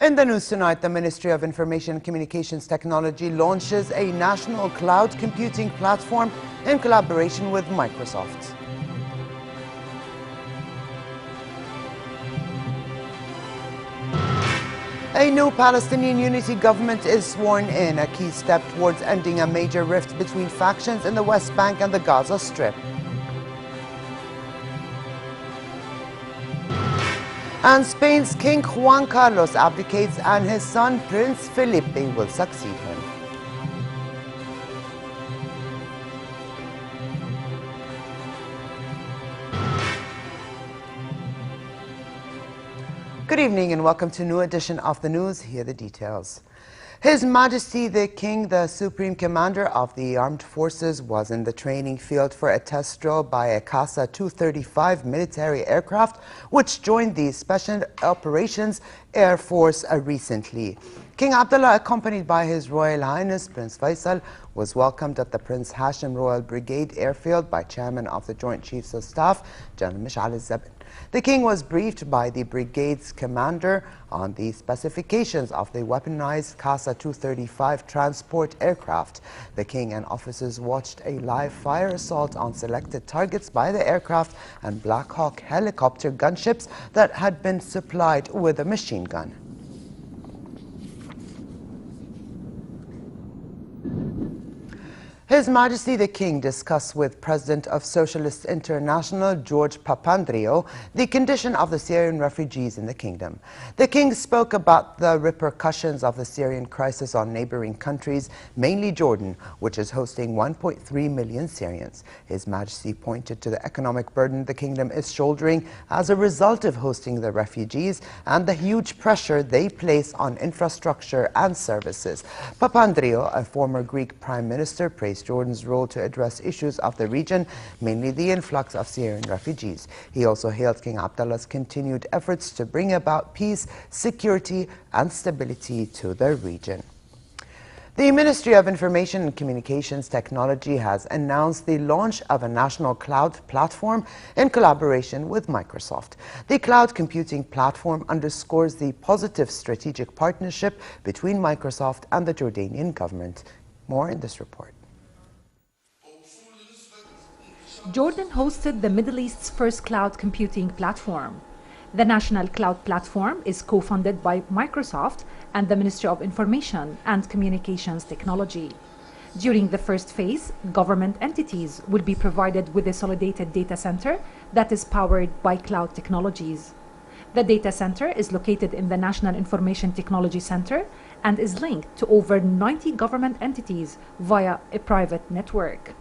In the news tonight, the Ministry of Information and Communications Technology launches a national cloud computing platform in collaboration with Microsoft. A new Palestinian unity government is sworn in, a key step towards ending a major rift between factions in the West Bank and the Gaza Strip. And Spain's King Juan Carlos abdicates and his son Prince Felipe will succeed him. Good evening and welcome to a new edition of the news. Here are the details. His Majesty the King, the Supreme Commander of the Armed Forces, was in the training field for a test drill by a Casa 235 military aircraft, which joined the Special Operations Air Force recently. King Abdullah, accompanied by His Royal Highness Prince Faisal, was welcomed at the Prince Hashim Royal Brigade Airfield by Chairman of the Joint Chiefs of Staff, General Mish'al al-Zabin. The King was briefed by the brigade's commander on the specifications of the weaponized Casa 235 transport aircraft. The King and officers watched a live fire assault on selected targets by the aircraft and Black Hawk helicopter gunships that had been supplied with a machine gun. His Majesty the King discussed with President of Socialist International George Papandreou the condition of the Syrian refugees in the kingdom. The King spoke about the repercussions of the Syrian crisis on neighboring countries, mainly Jordan, which is hosting 1.3 million Syrians. His Majesty pointed to the economic burden the kingdom is shouldering as a result of hosting the refugees and the huge pressure they place on infrastructure and services. Papandreou, a former Greek Prime Minister, praised Jordan's role to address issues of the region, mainly the influx of Syrian refugees. He also hailed King Abdullah's continued efforts to bring about peace, security and stability to the region. The Ministry of Information and Communications Technology has announced the launch of a national cloud platform in collaboration with Microsoft. The cloud computing platform underscores the positive strategic partnership between Microsoft and the Jordanian government. More in this report. Jordan hosted the Middle East's first cloud computing platform. The National Cloud Platform is co-funded by Microsoft and the Ministry of Information and Communications Technology. During the first phase, government entities will be provided with a consolidated data center that is powered by cloud technologies. The data center is located in the National Information Technology Center and is linked to over 90 government entities via a private network.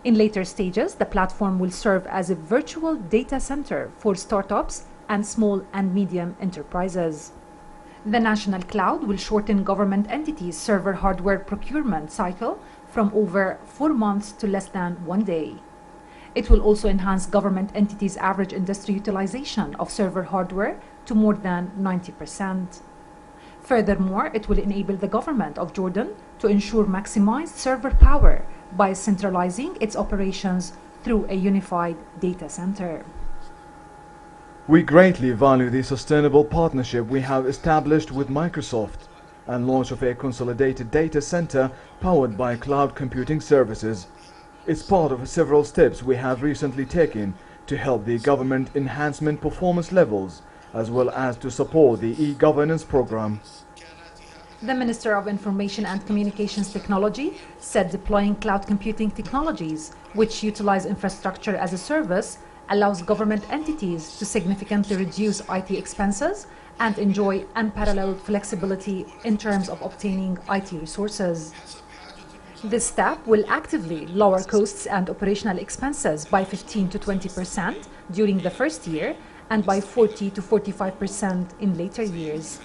In later stages, the platform will serve as a virtual data center for startups and small and medium enterprises. The National Cloud will shorten government entities' server hardware procurement cycle from over 4 months to less than 1 day. It will also enhance government entities' average industry utilization of server hardware to more than 90%. Furthermore, it will enable the government of Jordan to ensure maximized server power by centralizing its operations through a unified data center. We greatly value the sustainable partnership we have established with Microsoft and launch of a consolidated data center powered by cloud computing services. It's part of several steps we have recently taken to help the government enhancement performance levels as well as to support the e-governance program. The Minister of Information and Communications Technology said deploying cloud computing technologies, which utilize infrastructure as a service, allows government entities to significantly reduce IT expenses and enjoy unparalleled flexibility in terms of obtaining IT resources. This step will actively lower costs and operational expenses by 15 to 20% during the first year and by 40 to 45% in later years.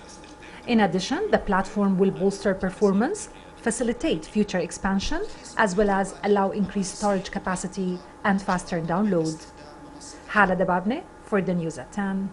In addition, the platform will bolster performance, facilitate future expansion, as well as allow increased storage capacity and faster download. Hala Dababne for the News at 10.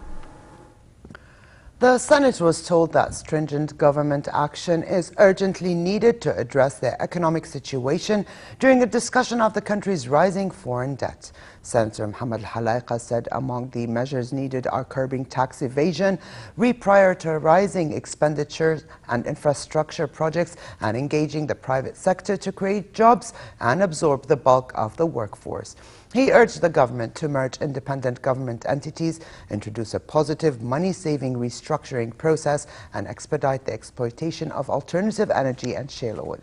The Senate was told that stringent government action is urgently needed to address their economic situation during a discussion of the country's rising foreign debt. Senator Mohammed Al-Halayqa said among the measures needed are curbing tax evasion, reprioritizing expenditures and infrastructure projects, and engaging the private sector to create jobs and absorb the bulk of the workforce. He urged the government to merge independent government entities, introduce a positive money-saving restructuring process, and expedite the exploitation of alternative energy and shale oil.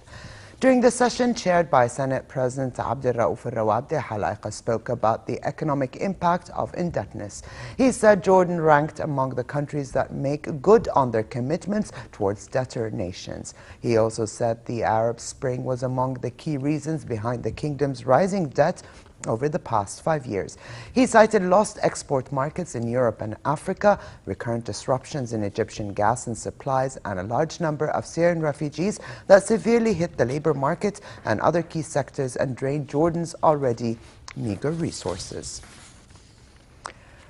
During the session chaired by Senate President Abdulrauf al-Rawabdi, Halayqa spoke about the economic impact of indebtedness. He said Jordan ranked among the countries that make good on their commitments towards debtor nations. He also said the Arab Spring was among the key reasons behind the kingdom's rising debt over the past 5 years. He cited lost export markets in Europe and Africa, recurrent disruptions in Egyptian gas and supplies, and a large number of Syrian refugees that severely hit the labor market and other key sectors and drained Jordan's already meager resources.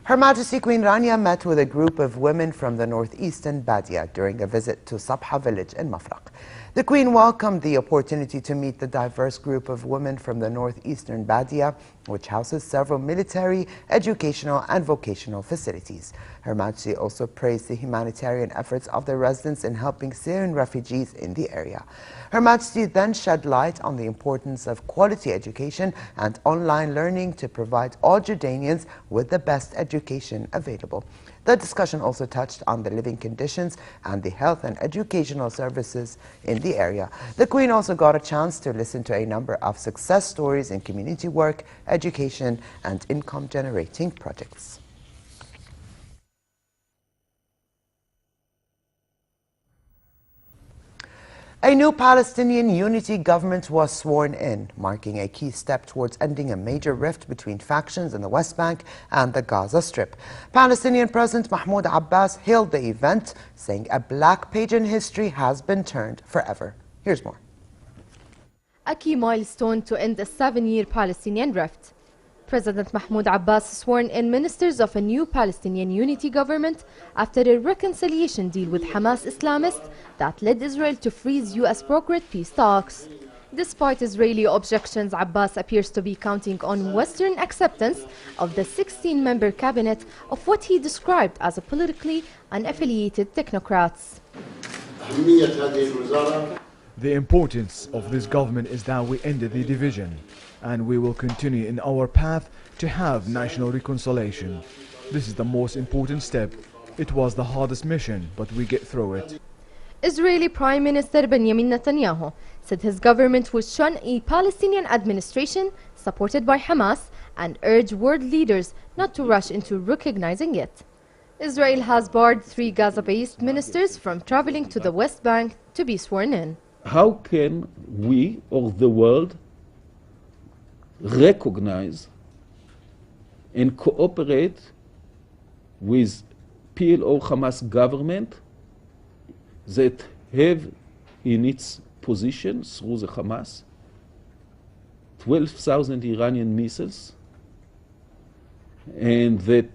Her Majesty Queen Rania met with a group of women from the northeastern Badia during a visit to Sabha village in Mafraq. The Queen welcomed the opportunity to meet the diverse group of women from the northeastern Badia, which houses several military, educational and vocational facilities. Her Majesty also praised the humanitarian efforts of the residents in helping Syrian refugees in the area. Her Majesty then shed light on the importance of quality education and online learning to provide all Jordanians with the best education available. The discussion also touched on the living conditions and the health and educational services in the area. The Queen also got a chance to listen to a number of success stories in community work, education and income-generating projects. A new Palestinian unity government was sworn in, marking a key step towards ending a major rift between factions in the West Bank and the Gaza Strip. Palestinian President Mahmoud Abbas hailed the event, saying a black page in history has been turned forever. Here's more. A key milestone to end a 7-year Palestinian rift. President Mahmoud Abbas sworn in ministers of a new Palestinian unity government after a reconciliation deal with Hamas Islamists that led Israel to freeze US-brokered peace talks. Despite Israeli objections, Abbas appears to be counting on Western acceptance of the 16-member cabinet of what he described as a politically unaffiliated technocrats. The importance of this government is that we ended the division, and we will continue in our path to have national reconciliation. This is the most important step. It was the hardest mission, but we get through it. Israeli Prime Minister Benjamin Netanyahu said his government would shun a Palestinian administration supported by Hamas and urged world leaders not to rush into recognizing it. Israel has barred 3 Gaza-based ministers from traveling to the West Bank to be sworn in. How can we or the world recognize and cooperate with PLO Hamas government that have in its position through the Hamas 12,000 Iranian missiles and that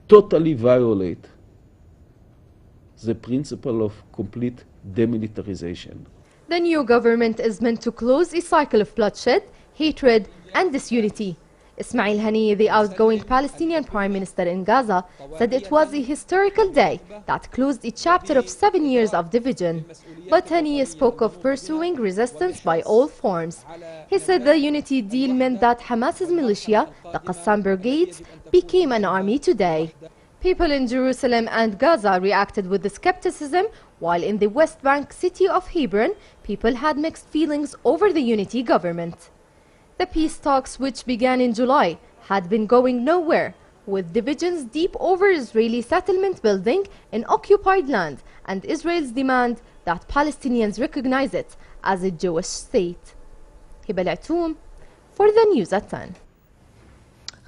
totally violate the principle of complete demilitarization? The new government is meant to close a cycle of bloodshed, hatred and disunity. Ismail Haniyeh, the outgoing Palestinian Prime Minister in Gaza, said it was a historical day that closed a chapter of 7 years of division. But Haniyeh spoke of pursuing resistance by all forms. He said the unity deal meant that Hamas's militia, the Qassam brigades, became an army today. People in Jerusalem and Gaza reacted with skepticism, while in the West Bank city of Hebron, people had mixed feelings over the unity government. The peace talks, which began in July, had been going nowhere, with divisions deep over Israeli settlement building in occupied land and Israel's demand that Palestinians recognize it as a Jewish state. Hiba Al-Atoum for the News at 10.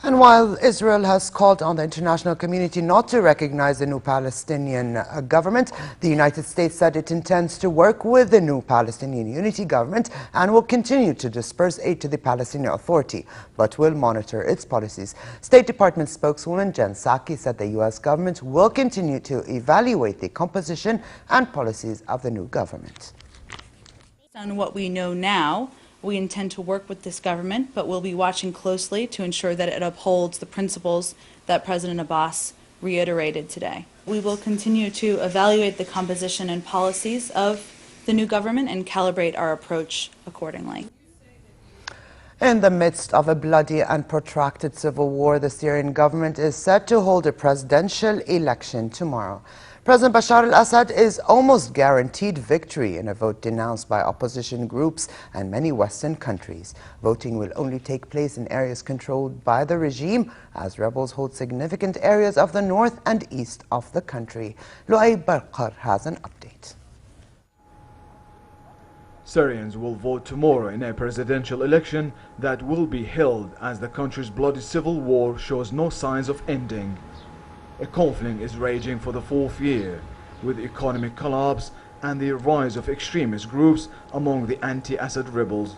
And while Israel has called on the international community not to recognize the new Palestinian government, the United States said it intends to work with the new Palestinian Unity government and will continue to disperse aid to the Palestinian Authority, but will monitor its policies. State Department spokeswoman Jen Psaki said the U.S. government will continue to evaluate the composition and policies of the new government. Based on what we know now, we intend to work with this government, but we'll be watching closely to ensure that it upholds the principles that President Abbas reiterated today. We will continue to evaluate the composition and policies of the new government and calibrate our approach accordingly. In the midst of a bloody and protracted civil war, the Syrian government is set to hold a presidential election tomorrow. President Bashar al-Assad is almost guaranteed victory in a vote denounced by opposition groups and many Western countries. Voting will only take place in areas controlled by the regime, as rebels hold significant areas of the north and east of the country. Lu'ay Barqar has an update. Syrians will vote tomorrow in a presidential election that will be held as the country's bloody civil war shows no signs of ending. A conflict is raging for the fourth year, with economic collapse and the rise of extremist groups among the anti-Assad rebels.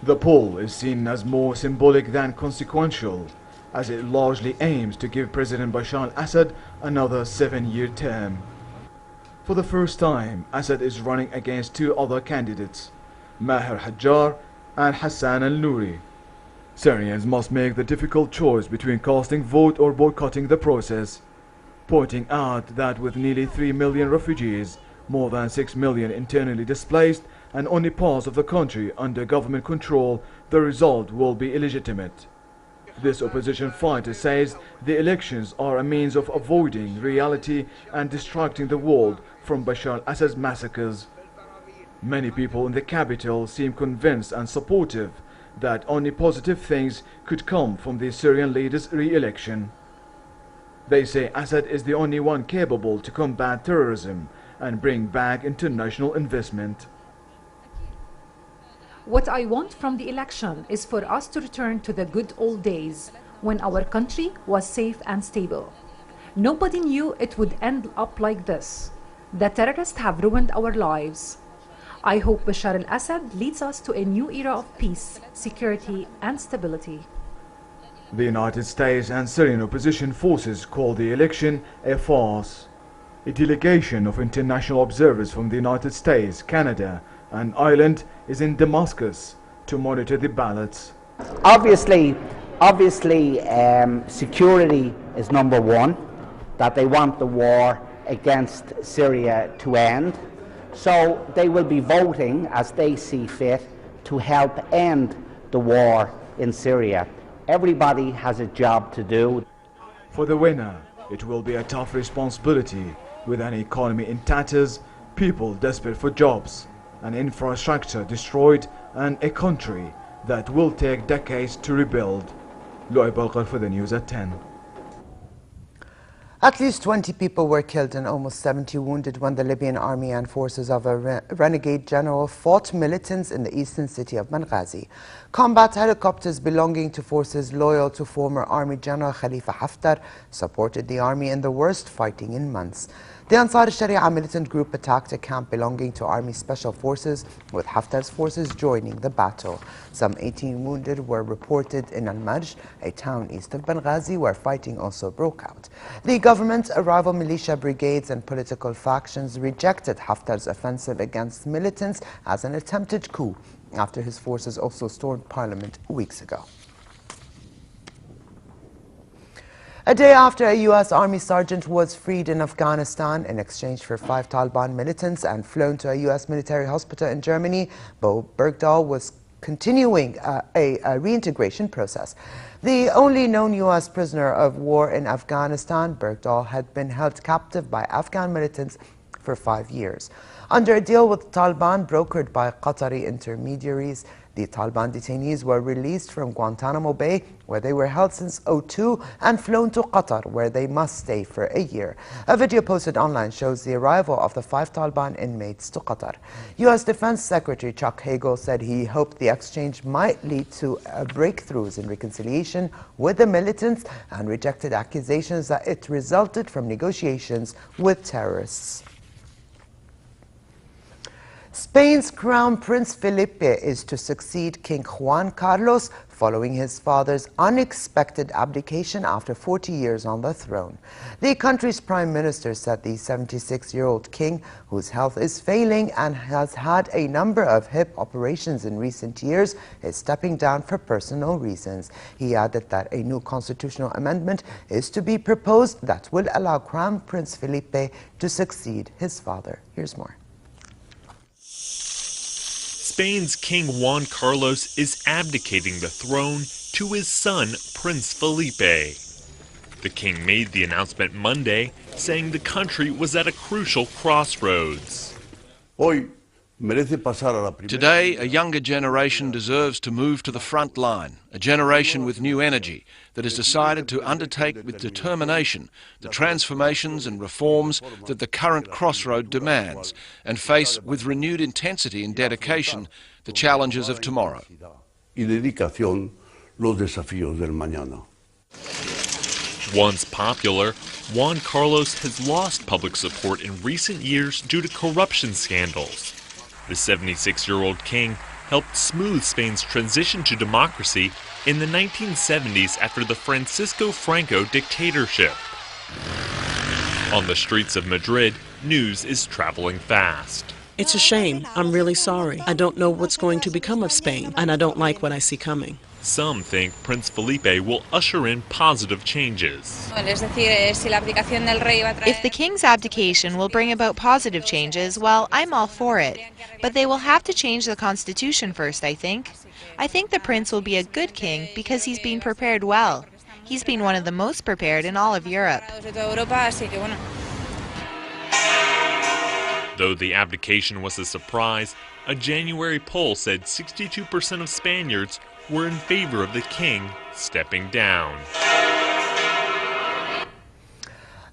The poll is seen as more symbolic than consequential, as it largely aims to give President Bashar al-Assad another 7-year term. For the first time, Assad is running against two other candidates, Maher Hajjar and Hassan al-Nouri. Syrians must make the difficult choice between casting vote or boycotting the process, pointing out that with nearly 3 million refugees, more than 6 million internally displaced, and only parts of the country under government control, the result will be illegitimate. This opposition fighter says the elections are a means of avoiding reality and distracting the world from Bashar al-Assad's massacres. Many people in the capital seem convinced and supportive that only positive things could come from the Syrian leader's re-election. They say Assad is the only one capable to combat terrorism and bring back international investment. What I want from the election is for us to return to the good old days when our country was safe and stable. Nobody knew it would end up like this. The terrorists have ruined our lives. I hope Bashar al-Assad leads us to a new era of peace, security and stability. The United States and Syrian opposition forces call the election a farce. A delegation of international observers from the United States, Canada and Ireland is in Damascus to monitor the ballots. Obviously, security is number one, that they want the war against Syria to end. So they will be voting as they see fit to help end the war in Syria. Everybody has a job to do. For the winner, it will be a tough responsibility, with an economy in tatters, people desperate for jobs, an infrastructure destroyed, and a country that will take decades to rebuild. Lu'ay Barqar for the news at 10. At least 20 people were killed and almost 70 wounded when the Libyan army and forces of a renegade general fought militants in the eastern city of Benghazi. Combat helicopters belonging to forces loyal to former Army General Khalifa Haftar supported the army in the worst fighting in months. The Ansar al-Sharia militant group attacked a camp belonging to Army Special Forces, with Haftar's forces joining the battle. Some 18 wounded were reported in Al-Marj, a town east of Benghazi where fighting also broke out. The government, rival militia brigades and political factions rejected Haftar's offensive against militants as an attempted coup, after his forces also stormed parliament weeks ago. A day after a U.S. Army sergeant was freed in Afghanistan in exchange for 5 Taliban militants and flown to a U.S. military hospital in Germany, Bo Bergdahl was continuing a reintegration process. The only known U.S. prisoner of war in Afghanistan, Bergdahl had been held captive by Afghan militants for 5 years. Under a deal with Taliban brokered by Qatari intermediaries, the Taliban detainees were released from Guantanamo Bay, where they were held since 2002, and flown to Qatar, where they must stay for a year. A video posted online shows the arrival of the 5 Taliban inmates to Qatar. U.S. Defense Secretary Chuck Hagel said he hoped the exchange might lead to breakthroughs in reconciliation with the militants, and rejected accusations that it resulted from negotiations with terrorists. Spain's Crown Prince Felipe is to succeed King Juan Carlos following his father's unexpected abdication after 40 years on the throne. The country's prime minister said the 76-year-old king, whose health is failing and has had a number of hip operations in recent years, is stepping down for personal reasons. He added that a new constitutional amendment is to be proposed that will allow Crown Prince Felipe to succeed his father. Here's more. Spain's King Juan Carlos is abdicating the throne to his son, Prince Felipe. The king made the announcement Monday, saying the country was at a crucial crossroads. Today, a younger generation deserves to move to the front line, a generation with new energy that has decided to undertake with determination the transformations and reforms that the current crossroad demands, and face with renewed intensity and dedication the challenges of tomorrow. Once popular, Juan Carlos has lost public support in recent years due to corruption scandals. The 76-year-old king helped smooth Spain's transition to democracy in the 1970s after the Francisco Franco dictatorship. On the streets of Madrid, news is traveling fast. It's a shame. I'm really sorry. I don't know what's going to become of Spain, and I don't like what I see coming. Some think Prince Felipe will usher in positive changes. If the king's abdication will bring about positive changes, well, I'm all for it. But they will have to change the constitution first, I think. I think the prince will be a good king because he's been prepared well. He's been one of the most prepared in all of Europe. Though the abdication was a surprise, a January poll said 62% of Spaniards were in favor of the king stepping down.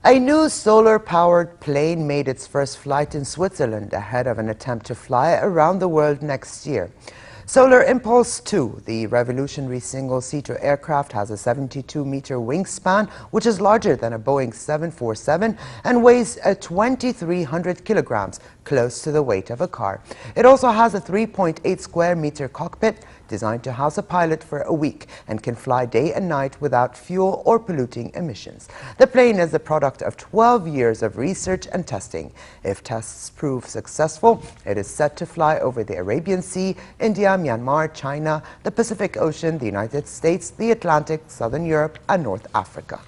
A new solar-powered plane made its first flight in Switzerland ahead of an attempt to fly around the world next year. Solar Impulse 2, the revolutionary single-seater aircraft, has a 72-meter wingspan, which is larger than a Boeing 747 and weighs 2,300 kilograms, close to the weight of a car. It also has a 3.8 square meter cockpit designed to house a pilot for a week and can fly day and night without fuel or polluting emissions. The plane is the product of 12 years of research and testing. If tests prove successful, it is set to fly over the Arabian Sea, India, Myanmar, China, the Pacific Ocean, the United States, the Atlantic, Southern Europe, and North Africa.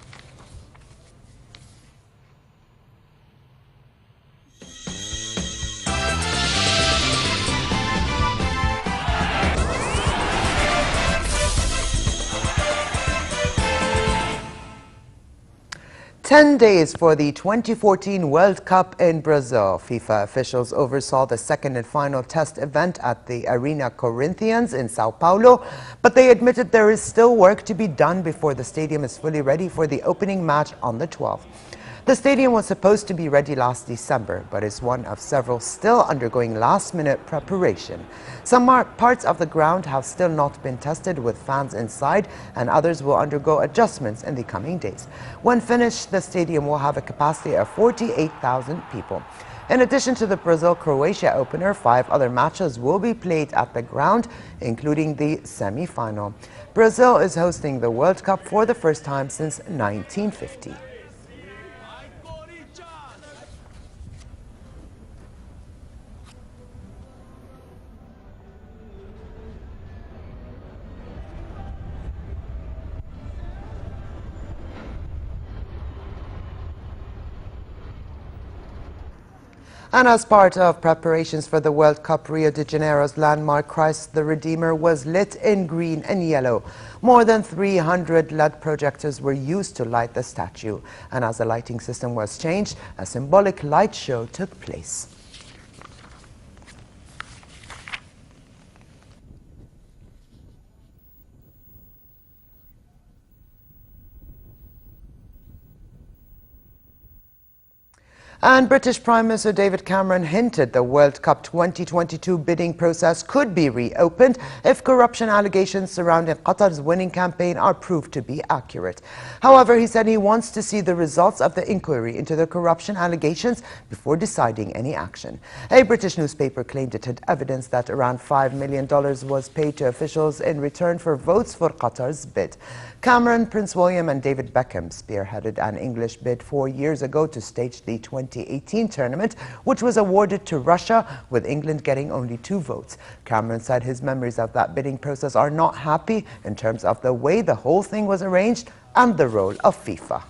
Ten days for the 2014 World Cup in Brazil. FIFA officials oversaw the second and final test event at the Arena Corinthians in Sao Paulo, but they admitted there is still work to be done before the stadium is fully ready for the opening match on the 12th. The stadium was supposed to be ready last December, but is one of several still undergoing last-minute preparation. Some parts of the ground have still not been tested with fans inside, and others will undergo adjustments in the coming days. When finished, the stadium will have a capacity of 48,000 people. In addition to the Brazil-Croatia opener, 5 other matches will be played at the ground, including the semi-final. Brazil is hosting the World Cup for the first time since 1950. And as part of preparations for the World Cup, Rio de Janeiro's landmark Christ the Redeemer was lit in green and yellow. More than 300 LED projectors were used to light the statue. And as the lighting system was changed, a symbolic light show took place. And British Prime Minister David Cameron hinted the World Cup 2022 bidding process could be reopened if corruption allegations surrounding Qatar's winning campaign are proved to be accurate. However, he said he wants to see the results of the inquiry into the corruption allegations before deciding any action. A British newspaper claimed it had evidence that around $5 million was paid to officials in return for votes for Qatar's bid. Cameron, Prince William and David Beckham spearheaded an English bid 4 years ago to stage the 2018 tournament, which was awarded to Russia, with England getting only 2 votes. Cameron said his memories of that bidding process are not happy in terms of the way the whole thing was arranged and the role of FIFA.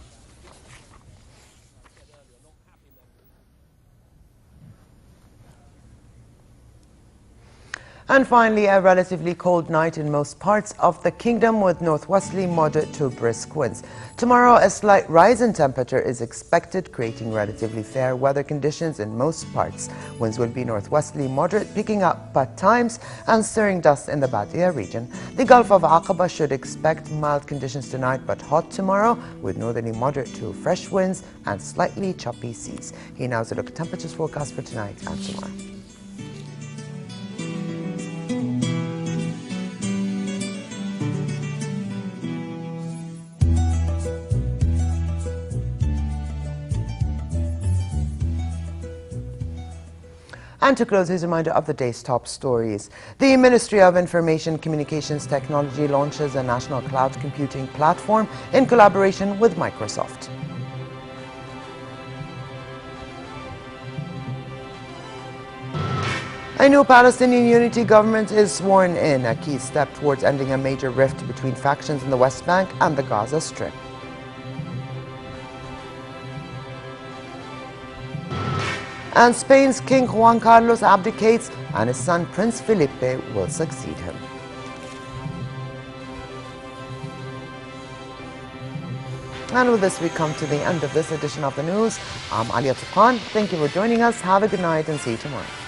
And finally, a relatively cold night in most parts of the kingdom with northwesterly moderate to brisk winds. Tomorrow, a slight rise in temperature is expected, creating relatively fair weather conditions in most parts. Winds will be northwesterly moderate, picking up at times and stirring dust in the Badia region. The Gulf of Aqaba should expect mild conditions tonight but hot tomorrow, with northerly moderate to fresh winds and slightly choppy seas. Here now is a look at temperatures forecast for tonight and tomorrow. And to close, here's a reminder of the day's top stories. The Ministry of Information Communications Technology launches a national cloud computing platform in collaboration with Microsoft. A new Palestinian unity government is sworn in, a key step towards ending a major rift between factions in the West Bank and the Gaza Strip. And Spain's King Juan Carlos abdicates and his son Prince Felipe will succeed him. And with this we come to the end of this edition of the news. I'm Alia Tuqan. Thank you for joining us. Have a good night and see you tomorrow.